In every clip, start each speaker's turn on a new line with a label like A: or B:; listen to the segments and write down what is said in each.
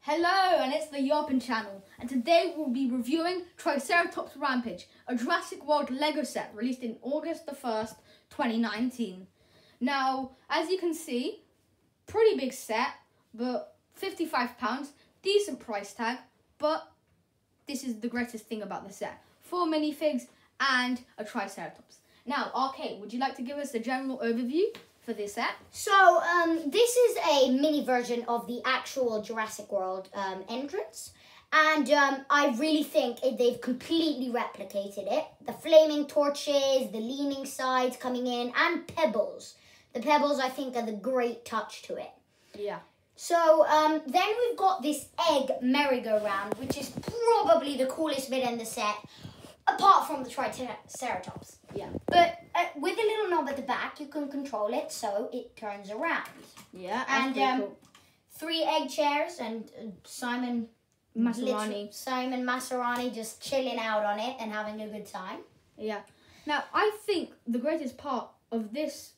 A: Hello, and it's the Yoppin channel, and today we'll be reviewing Triceratops Rampage, a Jurassic World Lego set released in August the 1st, 2019. Now, as you can see, pretty big set, but £55, decent price tag, but this is the greatest thing about the set. 4 minifigs and a Triceratops. Now, RK, would you like to give us a general overview for this set?
B: So, this is a mini version of the actual Jurassic World entrance. And I really think they've completely replicated it. The flaming torches, the leaning sides coming in, and pebbles. The pebbles, I think, are the great touch to it.
A: Yeah.
B: So, then we've got this egg merry-go-round, which is probably the coolest bit in the set, apart from the Triceratops.
A: Yeah.
B: But with a little knob at the back, you can control it so it turns around.
A: Yeah,
B: and
A: cool.
B: 3 egg chairs and Simon Maserani just chilling out on it and having a good time.
A: Yeah. Now, I think the greatest part of this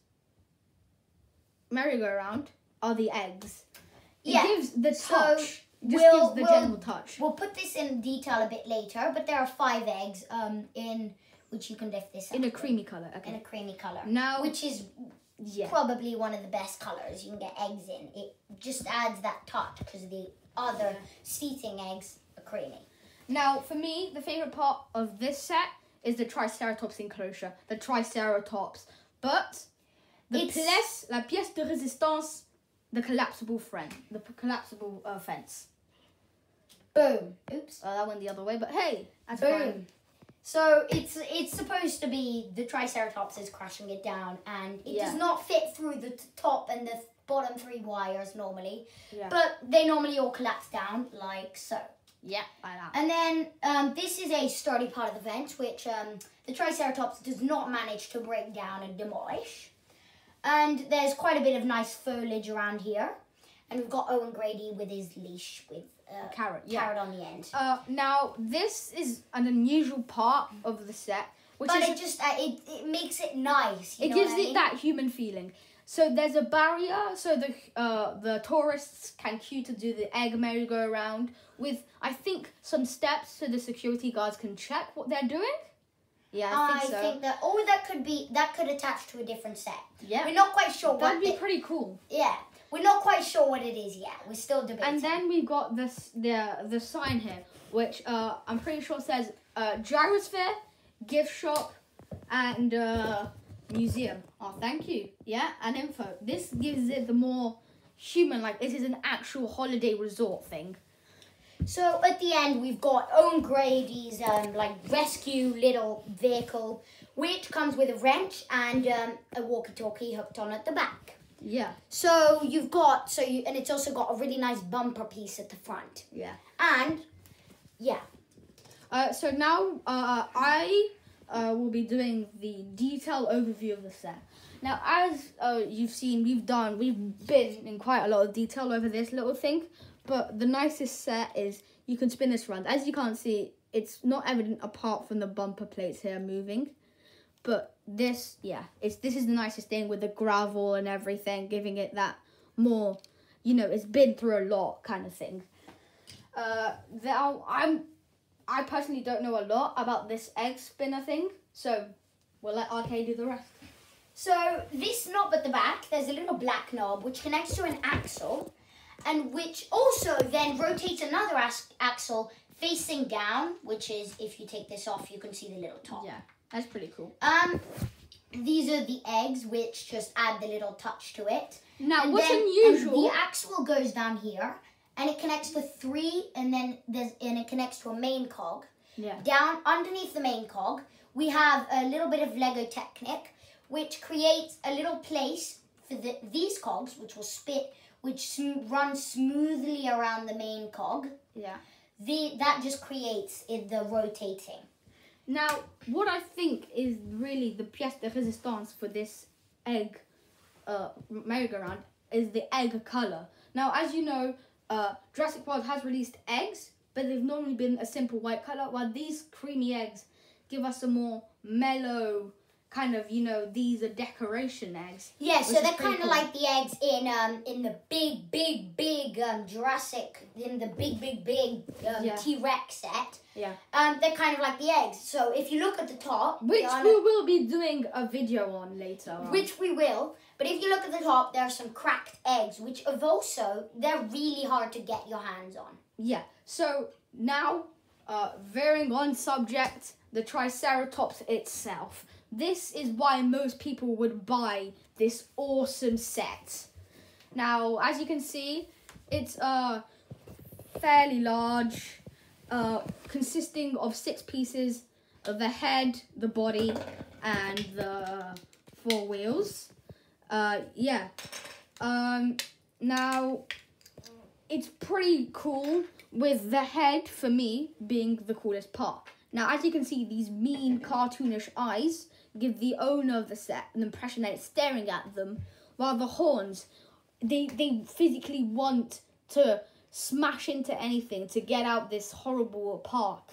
A: merry-go-round are the eggs. It gives the touch. Gives the general touch.
B: We'll put this in detail a bit later, but there are 5 eggs in which you can lift this up.
A: In a creamy colour, okay.
B: In a creamy colour.
A: Now,
B: which is probably one of the best colours you can get eggs in. It just adds that touch because the other seating eggs are creamy.
A: Now, for me, the favourite part of this set is the Triceratops enclosure. The Triceratops. But la pièce de résistance, the collapsible fence.
B: Boom. Oops.
A: That went the other way, but hey, that's
B: boom.
A: fine.
B: So it's supposed to be the Triceratops is crashing it down, and it does not fit through the top and the bottom 3 wires normally, but they normally all collapse down like so.
A: Yeah, like that.
B: And then this is a sturdy part of the vent, which the Triceratops does not manage to break down and demolish. And there's quite a bit of nice foliage around here. And we've got Owen Grady with his leash with
A: carrot
B: on the end.
A: Now, this is an unusual part of the set.
B: But it makes it nice.
A: It gives it that human feeling. So there's a barrier so the tourists can queue to do the egg merry-go-round with, I think, some steps so the security guards can check what they're doing. Yeah, I think so.
B: I think that could attach to a different set.
A: Yeah.
B: We're not quite sure.
A: That'd be pretty cool.
B: Yeah. We're not quite sure what it is yet. We're still debating.
A: And then we've got the sign here, which I'm pretty sure says Gyrosphere, Gift Shop, and Museum. Oh, thank you. Yeah, and info. This gives it the more human, like this is an actual holiday resort thing.
B: So at the end, we've got Owen Grady's rescue little vehicle, which comes with a wrench and a walkie-talkie hooked on at the back.
A: Yeah.
B: So and it's also got a really nice bumper piece at the front.
A: Yeah.
B: And
A: so now I will be doing the detailed overview of the set. Now, as you've seen, we've been in quite a lot of detail over this little thing. But the nicest set is you can spin this around. As you can't see, it's not evident apart from the bumper plates here moving. But this is the nicest thing with the gravel and everything, giving it that more, it's been through a lot kind of thing. I personally don't know a lot about this egg spinner thing, so we'll let RK do the rest.
B: So this knob at the back, there's a little black knob which connects to an axle, and which also then rotates another axle facing down, which is, if you take this off, you can see the little top.
A: Yeah, that's pretty cool.
B: These are the eggs, which just add the little touch to it.
A: Now, what's unusual?
B: The axle goes down here, and it connects to 3, and it connects to a main cog.
A: Yeah.
B: Down underneath the main cog, we have a little bit of Lego Technic, which creates a little place for these cogs, which run smoothly around the main cog.
A: Yeah.
B: That just creates the rotating.
A: Now, what I think is really the pièce de résistance for this egg merry-go-round is the egg colour. Now, as you know, Jurassic World has released eggs, but they've normally been a simple white colour, while these creamy eggs give us a more mellow, kind of, these are decoration eggs.
B: Yeah, so
A: which
B: they're
A: is pretty
B: kind of
A: cool.
B: like the eggs in the big Jurassic, in the big T-Rex set.
A: Yeah.
B: They're kind of like the eggs. So if you look at the top,
A: Which we will be doing a video on later.
B: Which we will. But if you look at the top, there are some cracked eggs, which have also, they're really hard to get your hands on.
A: Yeah. So now, veering on subject, the Triceratops itself. This is why most people would buy this awesome set. Now, as you can see, it's fairly large, consisting of 6 pieces of the head, the body, and the 4 wheels. Now, it's pretty cool, with the head, for me, being the coolest part. Now, as you can see, these mean, cartoonish eyes give the owner of the set an impression that it's staring at them, while the horns, they physically want to smash into anything to get out this horrible park,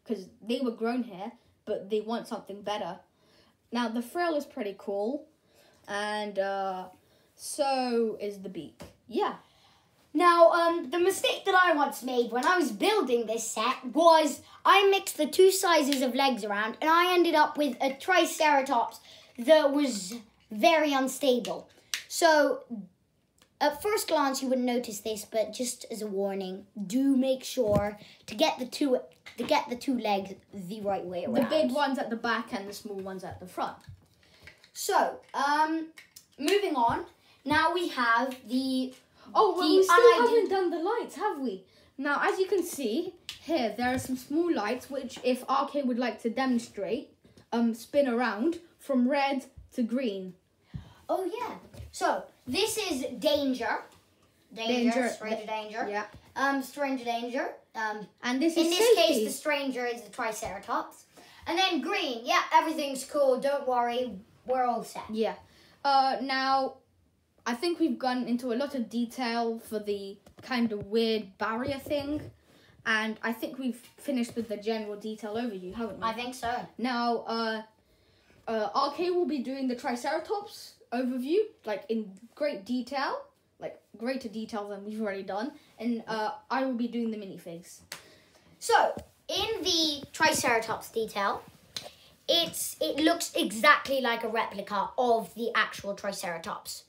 A: because they were grown here, but they want something better. Now, the frill is pretty cool, and so is the beak. Yeah.
B: Now, the mistake that I once made when I was building this set was I mixed the 2 sizes of legs around, and I ended up with a Triceratops that was very unstable. So, at first glance, you wouldn't notice this, but just as a warning, do make sure to get the two legs the right way around.
A: The big ones at the back and the small ones at the front.
B: So, moving on. Now we have the...
A: Oh, well, we still haven't done the lights, have we? Now, as you can see, here, there are some small lights, which, if RK would like to demonstrate, spin around from red to green.
B: Oh, yeah. So, this is Danger. Stranger Danger.
A: Yeah.
B: Stranger Danger.
A: And this is
B: in this
A: safety.
B: case, the stranger is the Triceratops. And then green. Yeah, everything's cool. Don't worry. We're all set.
A: Yeah. Now, I think we've gone into a lot of detail for the kind of weird barrier thing. And I think we've finished with the general detail overview, haven't we?
B: I think so.
A: Now, RK will be doing the Triceratops overview, like in great detail, like greater detail than we've already done. And I will be doing the minifigs.
B: So, in the Triceratops detail, it looks exactly like a replica of the actual Triceratops.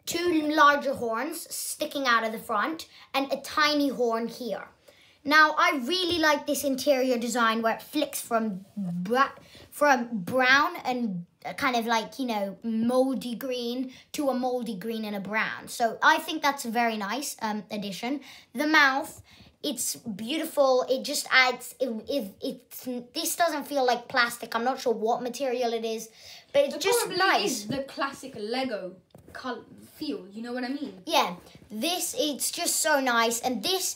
B: 2 larger horns sticking out of the front and a tiny horn here. Now, I really like this interior design where it flicks from brown and kind of like, moldy green to a moldy green and a brown. So I think that's a very nice addition. The mouth, it's beautiful. It just adds, this doesn't feel like plastic. I'm not sure what material it is, but it's just nice.
A: Is the classic Lego color feel, you know what I mean?
B: Yeah, it's just so nice, and the things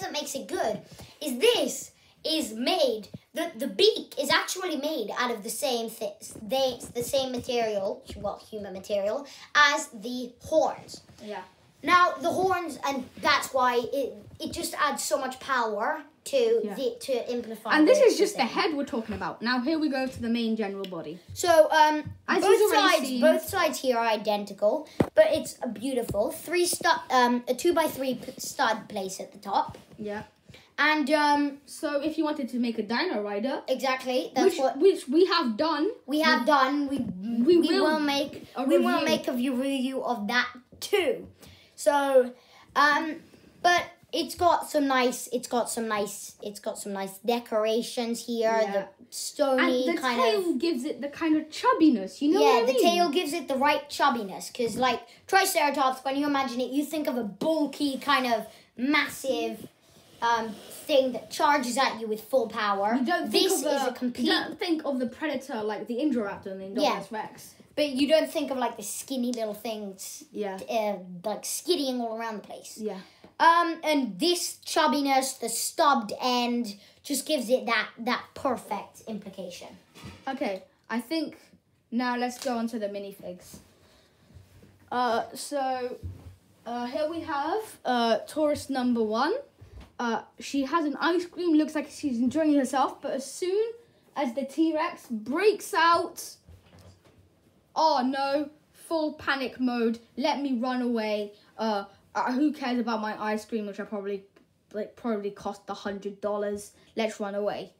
B: that makes it good is this is made. The beak is actually made out of the same material, well, human material, as the horns.
A: Yeah.
B: Now the horns, and that's why it just adds so much power to amplify.
A: And this is just the head we're talking about. Now here we go to the main general body.
B: So
A: As
B: both sides here are identical, but it's beautiful. A 2x3 stud place at the top.
A: Yeah.
B: And
A: so if you wanted to make a dino rider,
B: exactly,
A: which we have done.
B: We will make a review of that too. So but it's got some nice decorations here.
A: Yeah.
B: The stony
A: and the
B: kind
A: tail gives it the kind of chubbiness, you know what I mean?
B: Yeah, the tail gives it the right chubbiness, because like Triceratops, when you imagine it, you think of a bulky kind of massive thing that charges at you with full power.
A: You don't think of the predator like the Indoraptor and the Indominus Rex.
B: But you don't think of like the skinny little things, like skiddying all around the place.
A: Yeah.
B: And this chubbiness, the stubbed end, just gives it that perfect implication.
A: Okay, I think now let's go on to the minifigs. So here we have tourist number 1. She has an ice cream, looks like she's enjoying herself, but as soon as the T-Rex breaks out. Oh no, full panic mode. Let me run away. Who cares about my ice cream, which I probably cost $100. Let's run away.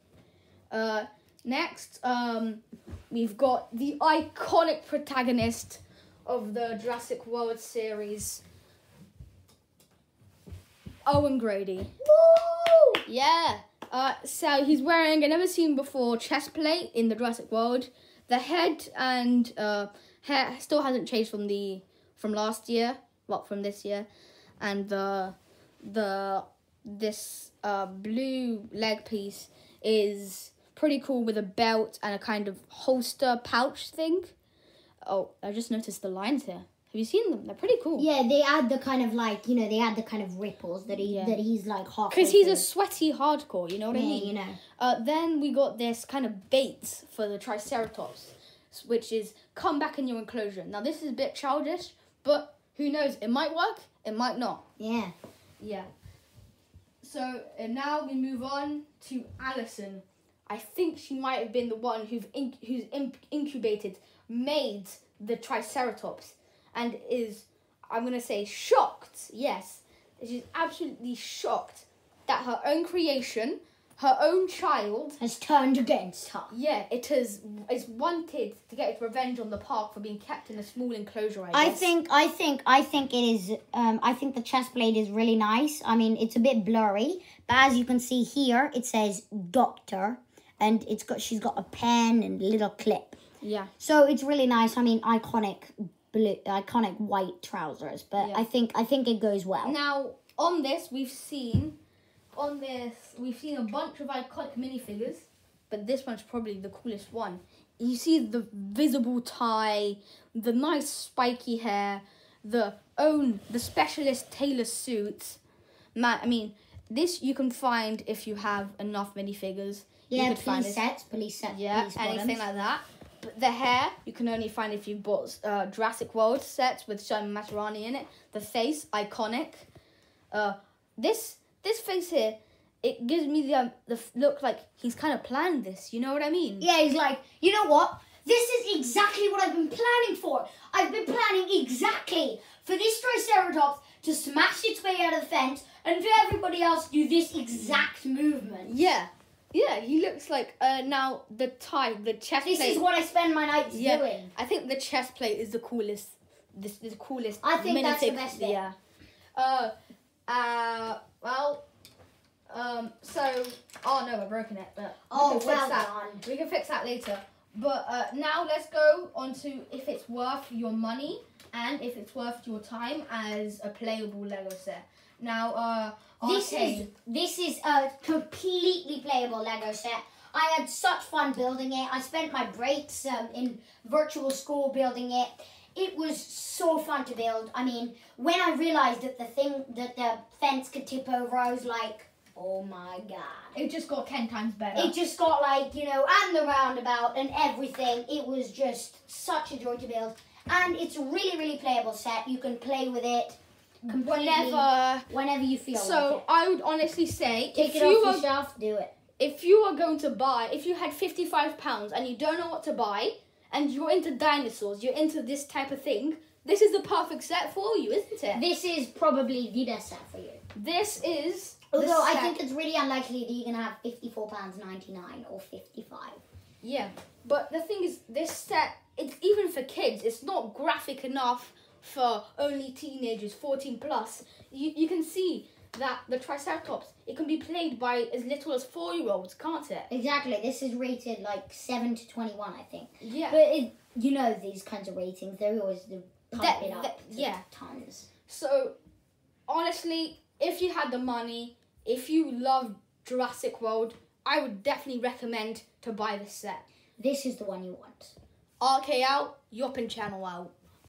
A: Next, we've got the iconic protagonist of the Jurassic World series, Owen Grady.
B: Woo!
A: Yeah. So he's wearing a never seen before chest plate in the Jurassic World. The head and hair still hasn't changed from last year, from this year, and this blue leg piece is pretty cool with a belt and a kind of holster pouch thing. Oh, I just noticed the lines here. Have you seen them? They're pretty cool.
B: Yeah, they add the kind of they add the kind of ripples that he's like halfway.
A: Because he's a sweaty hardcore, you know what I mean?
B: You know.
A: Then we got this kind of bait for the Triceratops, which is come back in your enclosure. Now this is a bit childish, but who knows? It might work, it might not.
B: Yeah.
A: Yeah. So now we move on to Alison. I think she might have been the one who's made the Triceratops, and is, I'm going to say, shocked. Yes, she's absolutely shocked that her own creation, her own child,
B: has turned against her.
A: Yeah, it's wanted to get its revenge on the park for being kept in a small enclosure, I guess.
B: I think it is, I think the chest plate is really nice. I mean, it's a bit blurry, but as you can see here, it says doctor, and she's got a pen and a little clip.
A: Yeah.
B: So it's really nice. I mean, iconic white trousers, but yeah. I think it goes well.
A: Now, on this, we've seen a bunch of iconic minifigures, but this one's probably the coolest one. You see the visible tie, the nice spiky hair, the specialist tailor suits. Man, I mean, this you can find if you have enough minifigures.
B: Yeah, police sets.
A: Yeah, anything like that. But the hair, you can only find if you bought Jurassic World sets with Sherman Maserani in it. The face, iconic. This face here, it gives me the look like he's kind of planned this. You know what I mean?
B: Yeah, he's like, you know what? This is exactly what I've been planning for. I've been planning exactly for this Triceratops to smash its way out of the fence and for everybody else to do this exact movement.
A: Yeah. Yeah, he looks like, now, the chest plate.
B: This is what I spend my nights doing.
A: I think the chest plate is the coolest, the coolest.
B: I think that's the best bit.
A: Yeah. Oh no, we're broken it, but we can fix that later. But now let's go on to if it's worth your money and if it's worth your time as a playable Lego set. Now,
B: this is a completely playable Lego set. I had such fun building it. I spent my breaks in virtual school building it. It was so fun to build. I mean, when I realized that the fence could tip over, I was like, oh my god.
A: It just got 10 times better.
B: It just got and the roundabout and everything. It was just such a joy to build. And it's a really, really playable set. You can play with it whenever you feel like it.
A: So I would honestly say,
B: take it off the shelf, do it.
A: If you are going to buy, if you had £55 and you don't know what to buy, and you're into dinosaurs, you're into this type of thing, this is the perfect set for you, isn't it?
B: This is probably the best set for you.
A: This is.
B: Although I think it's really unlikely that you're going to have £54.99 or £55.
A: Yeah, but the thing is, this set, it's even for kids. It's not graphic enough for only teenagers, 14 plus. You can see that the Triceratops, it can be played by as little as 4-year-olds, can't it?
B: Exactly. This is rated 7 to 21, I think.
A: Yeah.
B: But these kinds of ratings, they're always pump it up to tons.
A: So, honestly, if you had the money, if you love Jurassic World, I would definitely recommend to buy this set.
B: This is the one you want.
A: RK out, Yoppin' Channel out.